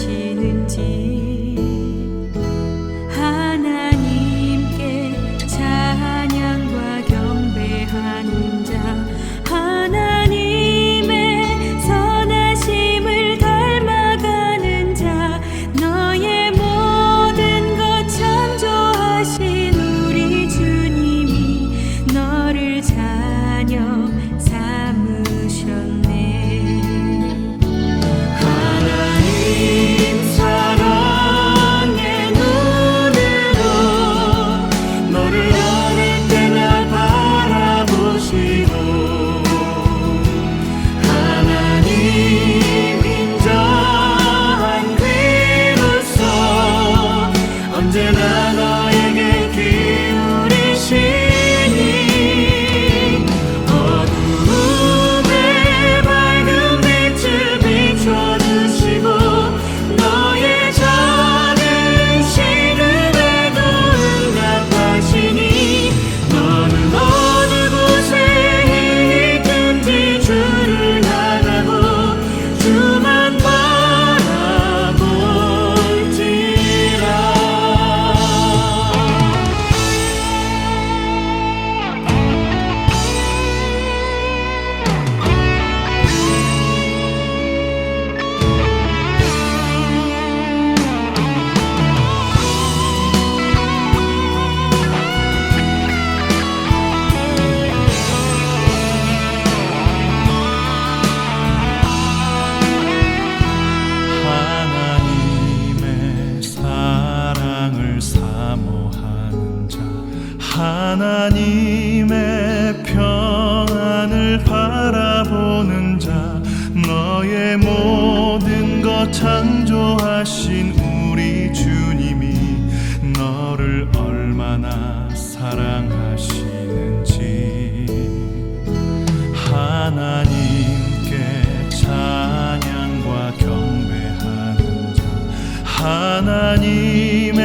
사랑하시는지 하나님께 찬양과 경배하는 자 하나님의 선하심을 닮아가는 자 너의 모든 것 창조하신 우리 주님이 너를 자녀 삼으셨네. 하나님 사랑의 눈으로 너를 어릴 때나 바라보시고 하나님 인자한 귀로서 언제나 너에게 기울이시니 어두움에 밝은 빛을 비춰주시고 너의 작은 신음에도 응답하시니 너는 어느 곳에 있든지 주를 향하고 주만 바라볼지라. 하나님의 사랑을 사모하는 자 하나님의 평안을 바라보는 자 너의 모든 것 창조하신 우리 주님이 너를 얼마나 사랑하시는지 하나님께 찬양과 경배하는 자 하나님의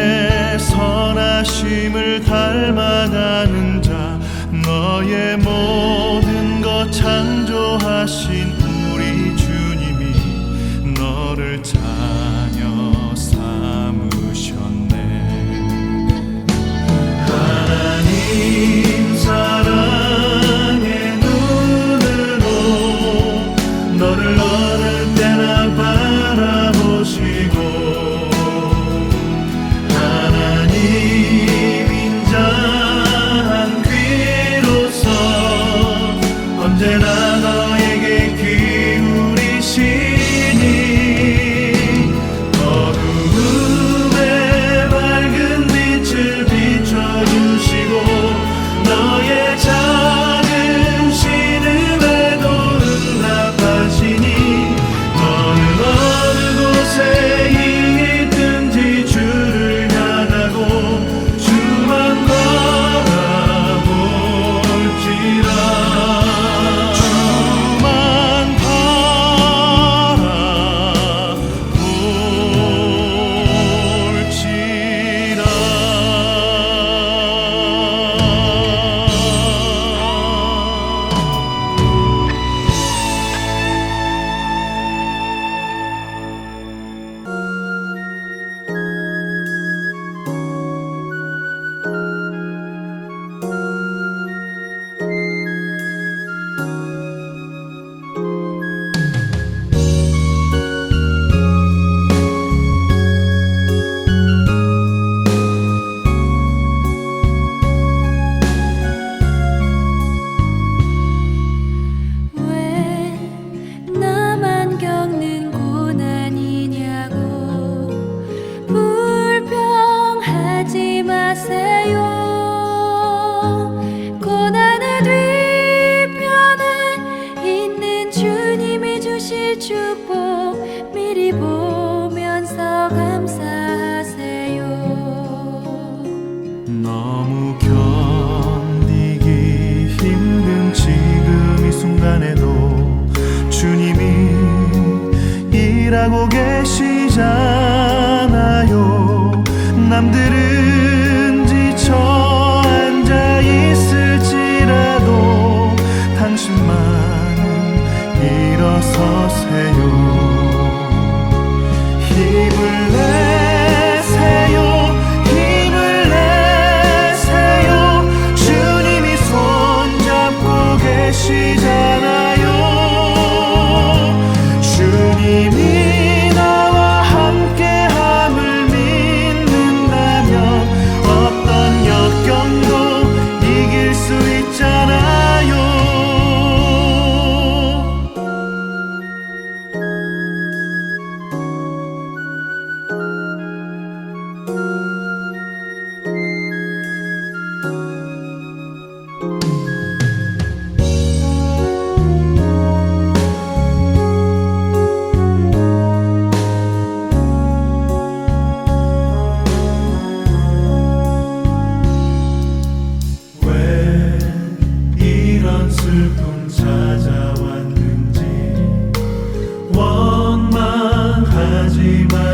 선하심을 닮아가는 자 너의 모든 것 창조하신 우리 주님이 너를 자녀 삼으셨네. 하나님 사랑의 눈으로 너를 어느 때나 바라보시고 하나님 인자한 귀로서 언제나 너에게 기울이시니 어두움에 밝은 빛을 비춰주시고 너의 작은 신음에도 응답하시니 너는 어느 곳에 있든지 주를 향하고 주만 바라볼지라. 주만 축복 미리 보면서 감사하세요. 너무 견디기 힘든 지금 이 순간에도 주님이 일하고 계시잖아요. 남들은 지쳐 앉아 있을지라도 당신만은 일어서세요.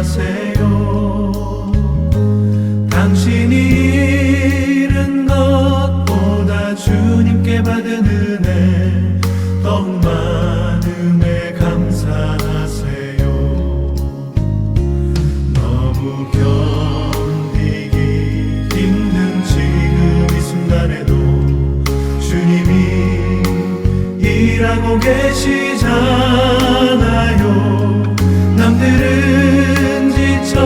하세요. 당신이 잃은 것보다 주님께 받은 은혜 더욱 많음에 감사하세요. 너무 견디기 힘든 지금 이 순간에도 주님이 일하고 계시잖아요. 남들은 지쳐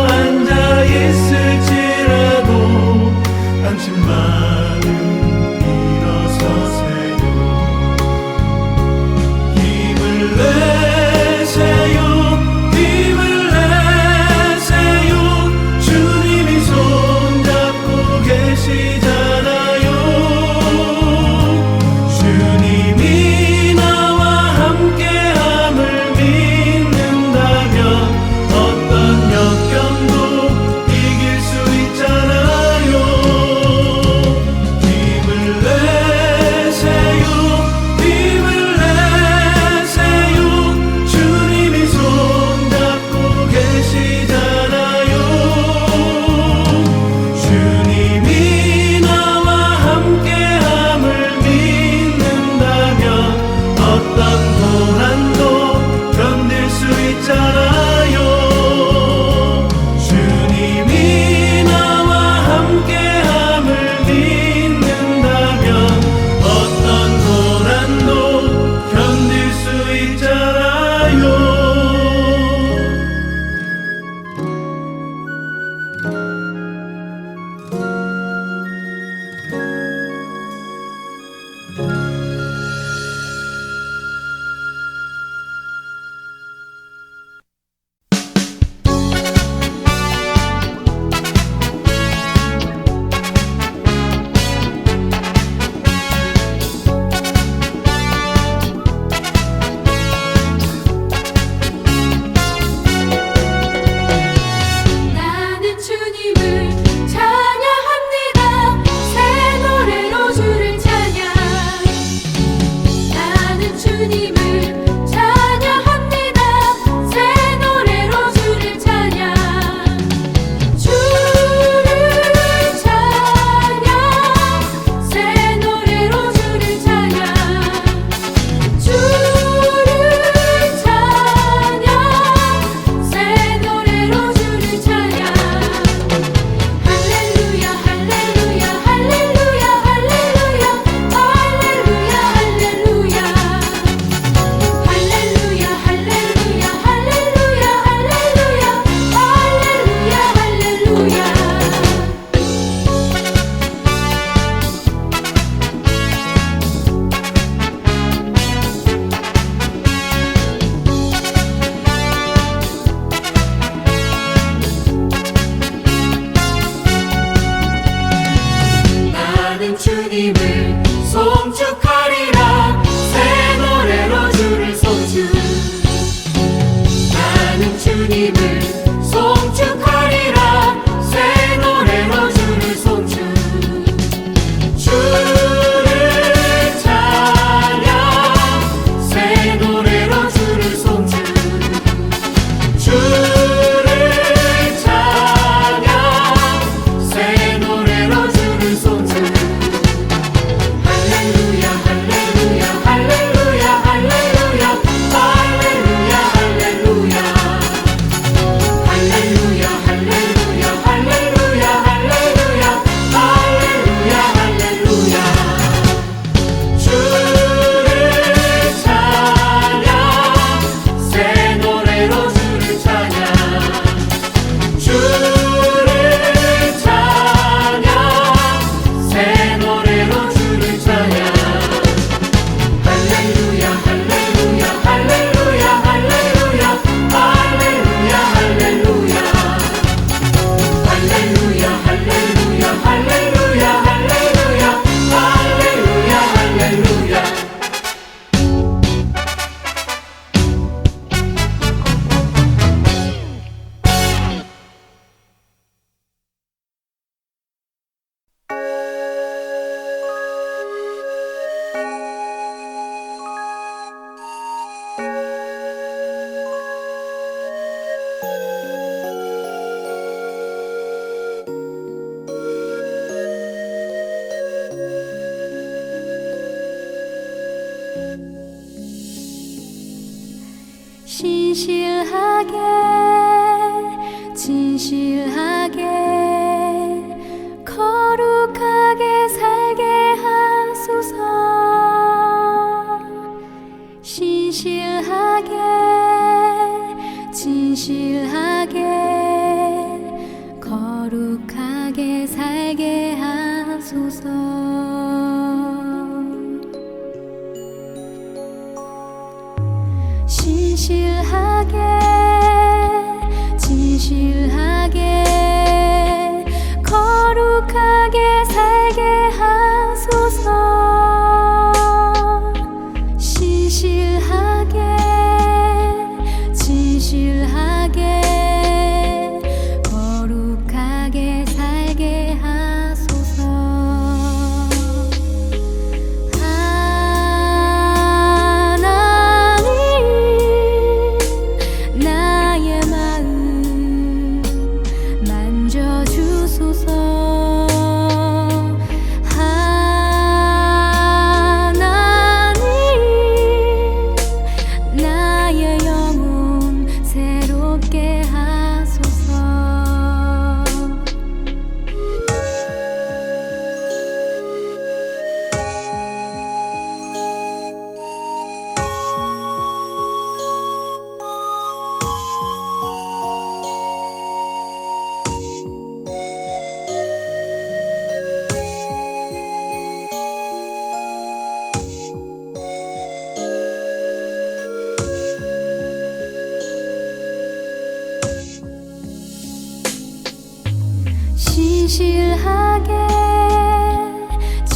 앉아 있을지라도 당신만은 일어서세요. 힘을 내세요. 힘을 내세요. 주님이 손잡고 계시잖아요. 주님이 나와 함께함을 믿는다면 어떤 역경도 이길 수 있잖아요. 힘을 내세요. 힘을 내세요. 주님이 손잡고 계시잖아요. 주님이 나와 함께함을 믿는다면 어떤 고난도 견딜 수 있잖아요. 주님이 나와 함께함을 믿는다면 어떤 고난도 견딜 수 있잖아요. 나는 주님을 찬양합니다. 새 노래로 주를 찬양. 나는 주님을 찬양합니다. 새 노래로 주를 찬양. 주를 찬양. 새 노래로 주를 찬양. 주를 찬양. 새 노래로 주를 찬양. 할렐루야 할렐루야 할렐루야 할렐루야 할렐루야 할렐루야 할렐루야 할렐루야 할렐루야 할렐루야 할렐루야. 나는 주님을 송축하리라. 새 노래로 주를 송축. 나는 주님을 송축하리라. 새 노래로 주를 송축. 주를 찬양. 새 노래로 주를 송축. 주를 찬양. 새 노래로 주를 송축. 할렐루야 할렐루야 할렐루야 할렐루야 할렐루야 할렐루야 진실하게 거룩하게 살게 하소서. 진실하게 거룩하게 살게 하소서. 진실하게 거룩하게 살게 하소서. 진실하게 거룩하게 살게 하소서. 하나님, 나의 마음 만져주소서. 하나님, 나의 영혼 새롭게 하소서.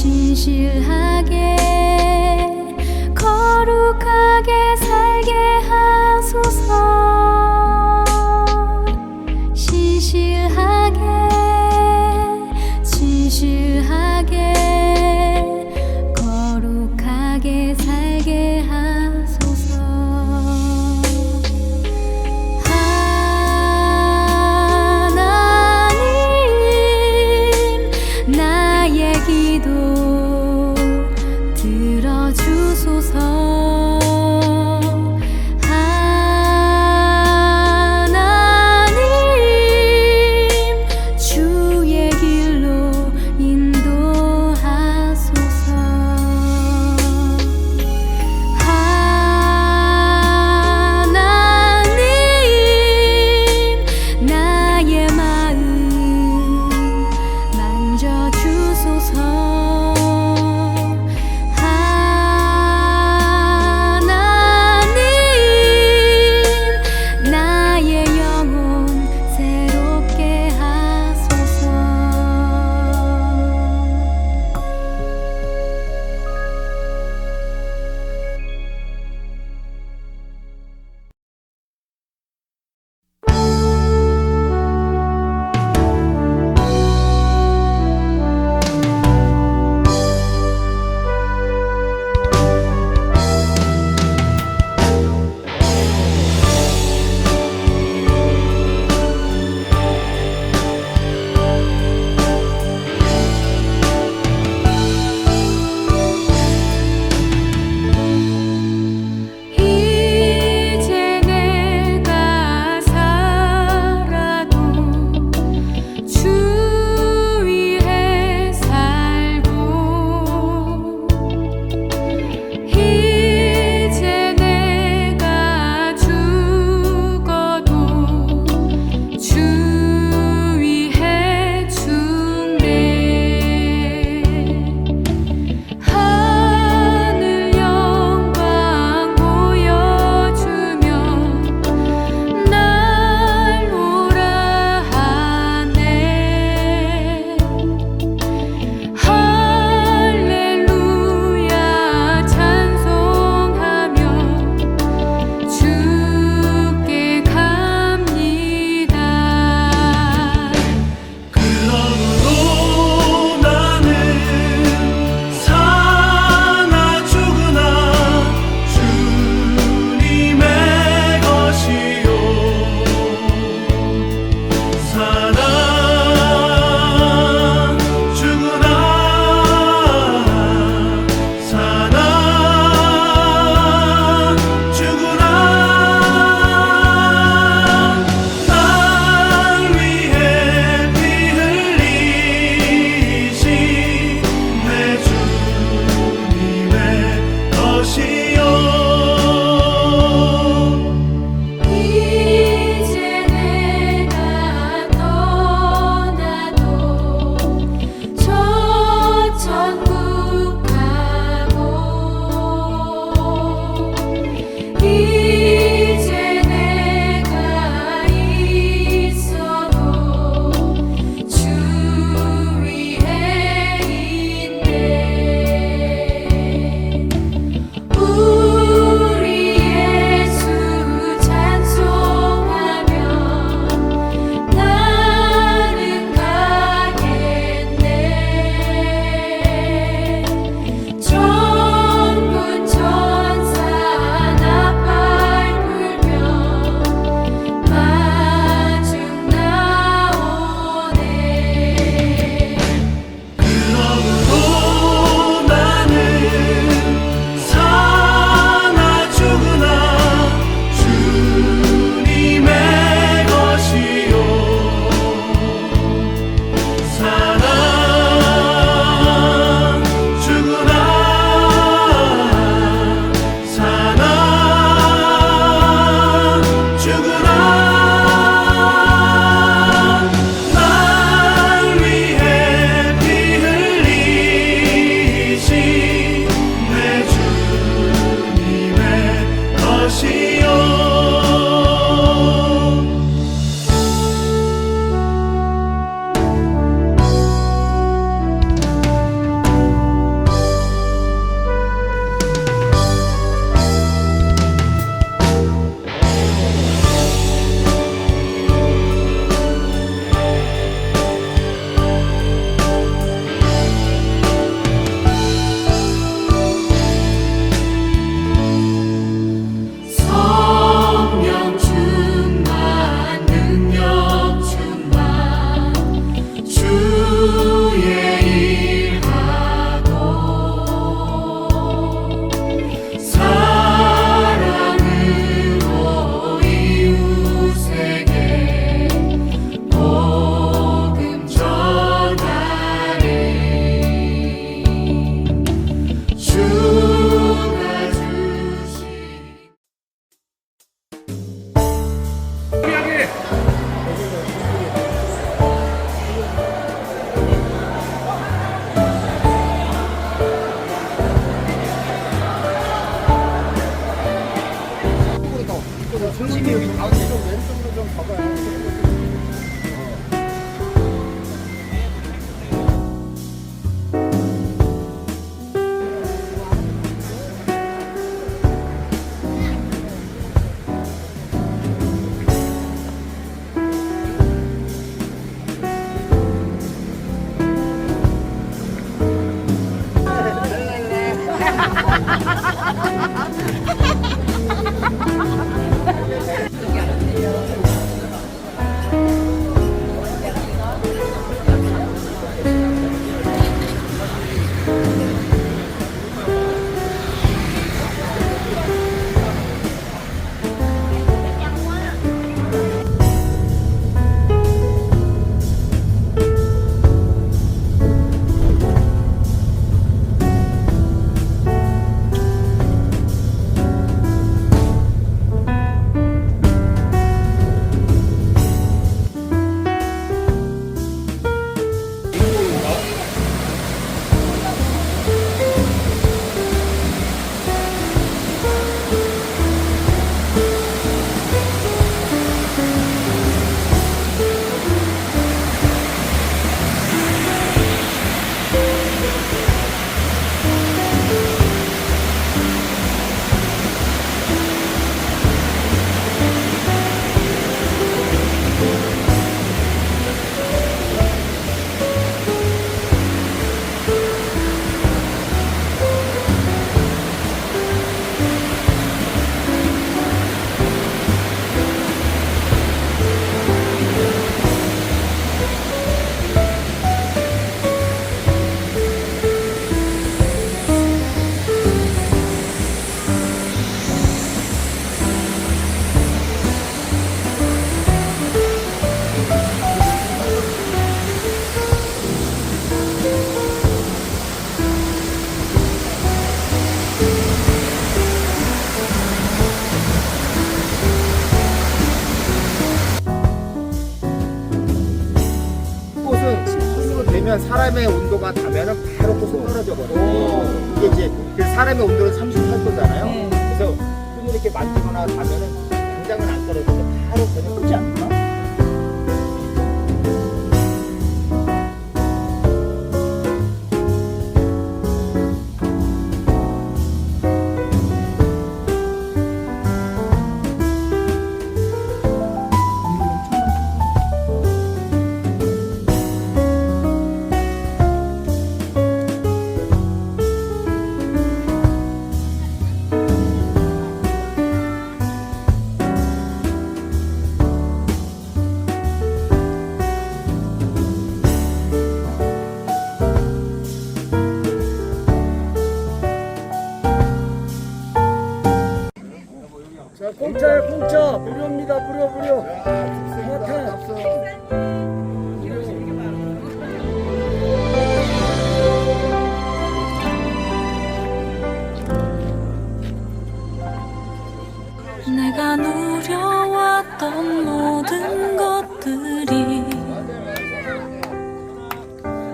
진실하게 거룩하게 살게 하소서. 진실하게 거룩하게 살게 하소서. 하나님, 나의 기도 꽃은 손으로 대면 사람의 온도가 닿으면 바로 꽃은 떨어져 버려요. 이게 이제 그 사람의 온도는 38도잖아요. 그래서 손으로 이렇게 만지거나 닿으면은 당장은 안 떨어지고 바로 그냥 꽃이 안 나. 자, 공짜야 공짜. 무료입니다. 무료. 사탕. 내가 누려왔던 모든 것들이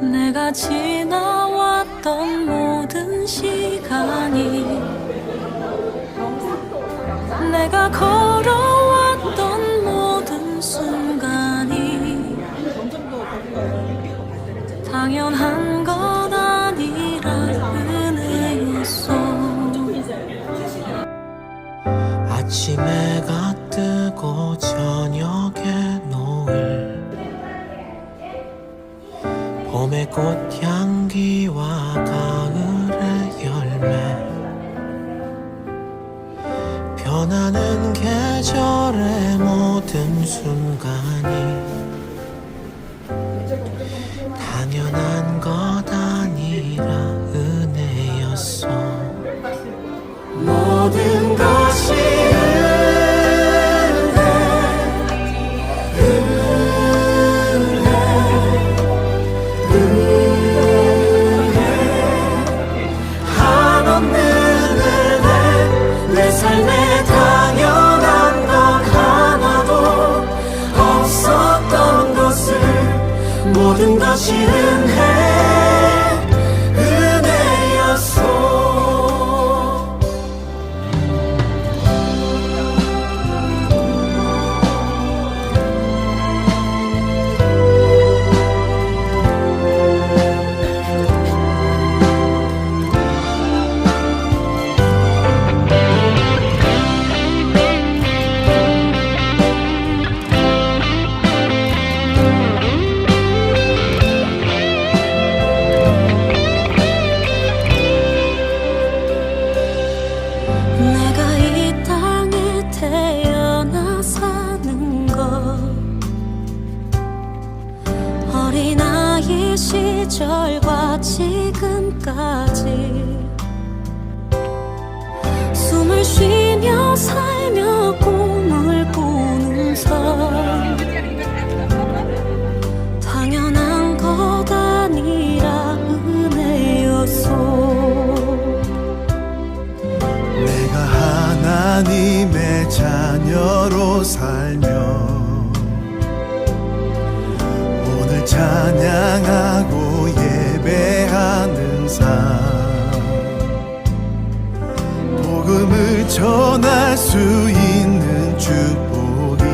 내가 지나왔던 모든 시간이 내가 걸어왔던 모든 순간이 당연한 것 아니라 은혜였어. 아침에가 뜨고 저녁에 노을 봄의 꽃향기와 가을의 열매 변하는 계절의 모든 순간이 당연한 것 아니라 은혜였어. 모든 것이 한없는 은혜 내 삶에 당연한 것 하나도 없었던 것을 모든 것이 은혜였어. 시절과 지금까지 숨을 쉬며 살며 꿈을 꾸는 삶 당연한 것 아니라 은혜였소. 내가 하나님의 자녀로 살며 오늘 찬양하고 예배하는 삶 복음을 전할 수 있는 축복이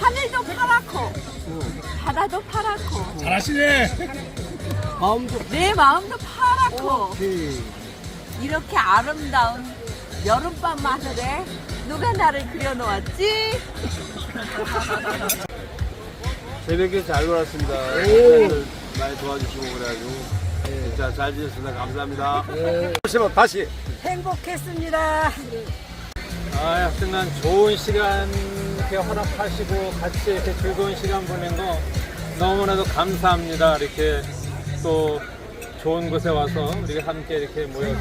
하늘도 파랗고 바다도 파랗고 잘하시네. 내 마음도 파랗고 이렇게 아름다운 여름밤 하늘에 누가 나를 그려놓았지? 새벽에 잘 놀았습니다. 많이 도와주시고 그래가지고 진짜 잘 지냈습니다. 감사합니다. 다시. 행복했습니다. 하여튼간 좋은 시간 이렇게 허락하시고 같이 이렇게 즐거운 시간 보낸 거 너무나도 감사합니다. 이렇게 또 좋은 곳에 와서 우리가 함께 이렇게 모여서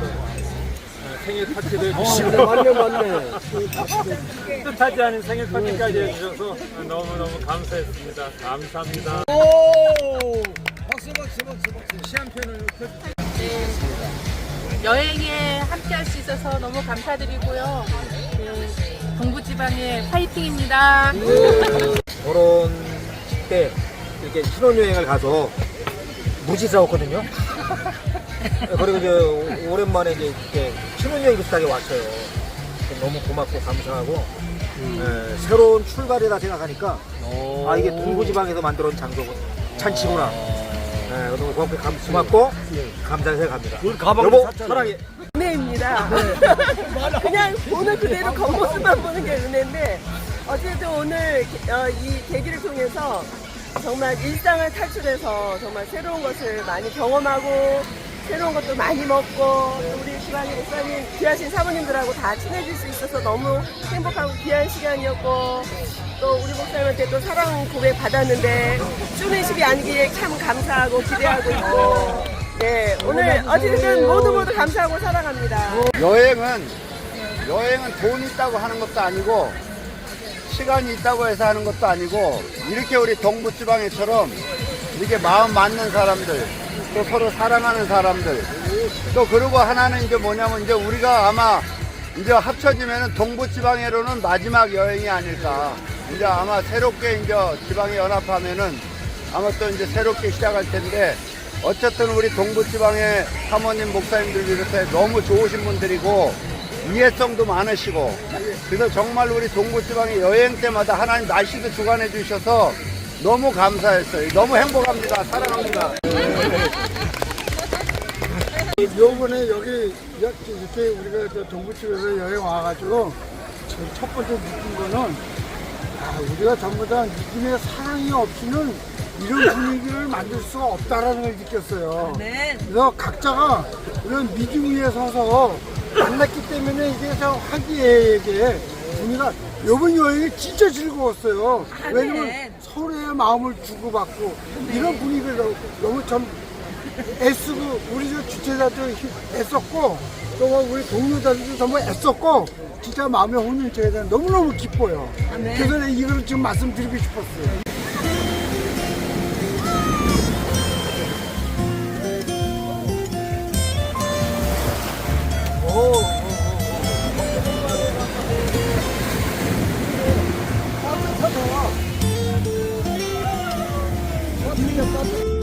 생일 파티를 해주시고 맞네. 뜻하지 않은 생일 파티까지 해주셔서 너무너무 감사했습니다. 감사합니다. 여행에 함께 할 수 있어서 너무 감사드리고요. 동부지방의 파이팅입니다. 결혼식 때 이렇게 신혼여행을 가서 무지 싸웠거든요. 그리고 이제 오랜만에 이제 이렇게 신혼여행 비슷하게 왔어요. 너무 고맙고 감사하고 새로운 출발이라 생각하니까 이게 동부지방에서 만들어온 장소고 잔치구나. 너무 고맙고 감사히 생각합니다. 여보 사랑해. 은혜입니다. 그냥 오늘 그대로 겉모습만 보는 게 은혜인데 어쨌든 오늘 이 계기를 통해서 정말 일상을 탈출해서 정말 새로운 것을 많이 경험하고 새로운 것도 많이 먹고 또 우리 시방의 목사님 귀하신 사모님들하고 다 친해질 수 있어서 너무 행복하고 귀한 시간이었고 또 우리 목사님한테 또 사랑 고백 받았는데 쇼맨십이 아니기에 참 감사하고 기대하고 있고 네 오늘 어쨌든 모두 감사하고 사랑합니다. 여행은 돈이 있다고 하는 것도 아니고 시간이 있다고 해서 하는 것도 아니고 이렇게 우리 동부지방에처럼 이렇게 마음 맞는 사람들 또 서로 사랑하는 사람들 또 그리고 하나는 이제 뭐냐면 이제 우리가 아마 이제 합쳐지면은 동부지방으로는 마지막 여행이 아닐까. 이제 아마 새롭게 이제 지방이 연합하면은 아마 또 이제 새롭게 시작할 텐데 어쨌든 우리 동부지방의 사모님 목사님들 비롯해 너무 좋으신 분들이고 이해성도 많으시고 그래서 정말 우리 동부지방의 여행 때마다 하나님 날씨도 주관해 주셔서 너무 감사했어요. 너무 행복합니다. 사랑합니다. 요번에 여기 이렇게 우리가 저 동부집에서 여행 와가지고 첫 번째 느낀 거는 우리가 전부 다 느낌의 사랑이 없이는 이런 분위기를 만들 수가 없다라는 걸 느꼈어요. 그래서 각자가 이런 믿음 위에 서서 만났기 때문에 이게 저 화기애애하게 분위기가 이번 여행이 진짜 즐거웠어요. 아, 왜냐면 네. 서로의 마음을 주고받고 이런 분위기를 너무 참 애쓰고 우리 저 주최자도 애썼고 또 우리 동료들도 정말 애썼고 진짜 마음의 혼연체에 대한 너무너무 기뻐요. 네. 그래서 내가 이걸 지금 말씀드리고 싶었어요. 따뜻하다.